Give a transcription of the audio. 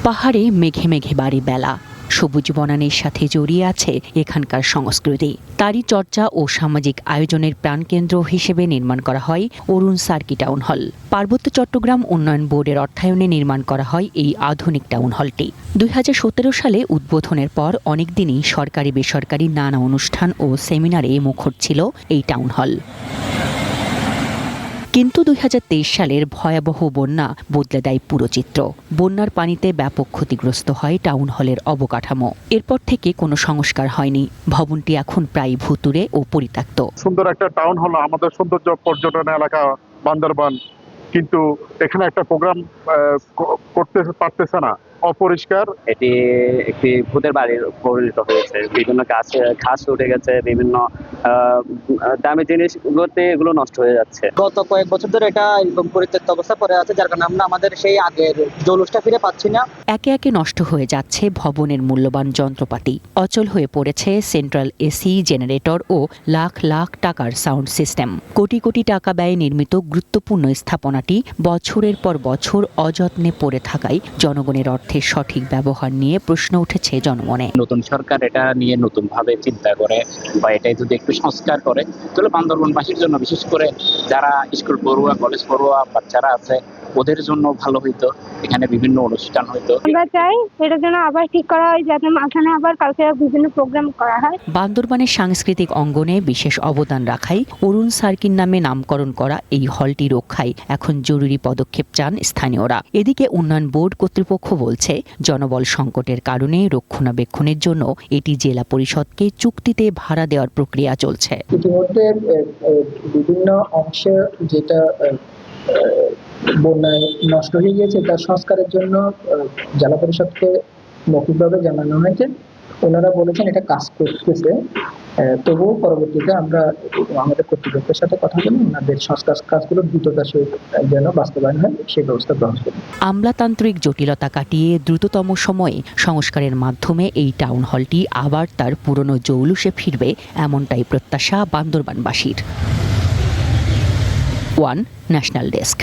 পাহাড়ে মেঘে মেঘে বাড়ি বেলা, সবুজ বনানীর সাথে জড়িয়ে আছে এখানকার সংস্কৃতি। তারই চর্চা ও সামাজিক আয়োজনের প্রাণকেন্দ্র হিসেবে নির্মাণ করা হয় অরুণ সার্কি টাউন হল। পার্বত্য চট্টগ্রাম উন্নয়ন বোর্ডের অর্থায়নে নির্মাণ করা হয় এই আধুনিক টাউন হলটি। 2017 সালে উদ্বোধনের পর অনেকদিনই সরকারি বেসরকারি নানা অনুষ্ঠান ও সেমিনারে মুখর ছিল এই টাউন হল। কিন্তু 2023 সালের ভয়াবহ বন্যা বদলে দেয় পুরো চিত্র। বন্যার পানিতে ব্যাপক ক্ষতিগ্রস্ত হয় টাউন হলের অবকাঠামো। এরপর থেকে কোনো সংস্কার হয়নি। ভবনটি এখন প্রায় ভুতুড়ে ও পরিত্যক্ত। সুন্দর একটা টাউন হল, আমাদের সৌন্দর্য পর্যটন এলাকা বান্দরবান, কিন্তু এখানে একটা প্রোগ্রাম করতে পারতেছে না, অপরিষ্কার। এটি একটি ভূতের বাড়ির পরিণত হয়েছে। বিভিন্ন ঘাস উঠে গেছে, বিভিন্ন দামি জিনিসগুলোতে এগুলো নষ্ট হয়ে যাচ্ছে। গত কয়েক বছর ধরে এটা একদম পরিত্যক্ত অবস্থা পড়ে আছে, যার কারণে আমরা আমাদের সেই আগের জৌলুসটা ফিরে পাচ্ছি না। একে একে নষ্ট হয়ে যাচ্ছে ভবনের মূল্যবান যন্ত্রপাতি। অচল হয়ে পড়েছে সেন্ট্রাল এসি, জেনারেটর ও লাখ লাখ টাকার সাউন্ড সিস্টেম। কোটি কোটি টাকা ব্যয়ে নির্মিত গুরুত্বপূর্ণ স্থাপনাটি বছরের পর বছর অযত্নে পড়ে থাকায় জনগণের অর্থের সঠিক ব্যবহার নিয়ে প্রশ্ন উঠেছে জনমনে। নতুন সরকার এটা নিয়ে নতুন ভাবে চিন্তা করে বা এটাই যদি একটু সংস্কার করে, তাহলে বান্দরবানবাসীর জন্য, বিশেষ করে যারা স্কুল পড়ুয়া, কলেজ পড়ুয়া বাচ্চারা আছে, ওদের জন্য ভালো হইতো। এখানে বিভিন্ন অনুষ্ঠান হইতো। আমরা চাই এটার জন্য আবার ঠিক করা হয়, যাতে এখানে আবার কালচারাল বিভিন্ন প্রোগ্রাম করা হয়। বান্দরবানের সাংস্কৃতিক অঙ্গনে বিশেষ অবদান রাখায় অরুণ সার্কির নামে নামকরণ করা এই হলটি রক্ষায় এখন জরুরি পদক্ষেপ চান স্থানীয়রা। এদিকে উন্নয়ন বোর্ড কর্তৃপক্ষ বলছে, জনবল সংকটের কারণে রক্ষণাবেক্ষণের জন্য এটি জেলা পরিষদকে চুক্তিতে ভাড়া দেওয়ার প্রক্রিয়া চলছে। ইতিমধ্যে বিভিন্ন অংশে যেটা বন্যায় নষ্ট হয়ে গিয়েছে তার সংস্কারের জন্য জেলা পরিষদকে মৌখিকভাবে জানানো হয়েছে। ওনারা বলেছেন এটা কাজ করতেছে, তবুও পরবর্তীতে আমরা আমাদের কর্তৃপক্ষের সাথে কথা বলে ওনাদের সংস্কার কাজগুলো দ্রুততার সহিত যেন বাস্তবায়ন হয় সেই ব্যবস্থা গ্রহণ করি। আমলাতান্ত্রিক জটিলতা কাটিয়ে দ্রুততম সময়ে সংস্কারের মাধ্যমে এই টাউন হলটি আবার তার পুরনো জৌলুসে ফিরবে, এমনটাই প্রত্যাশা বান্দরবানবাসীর। One national desk.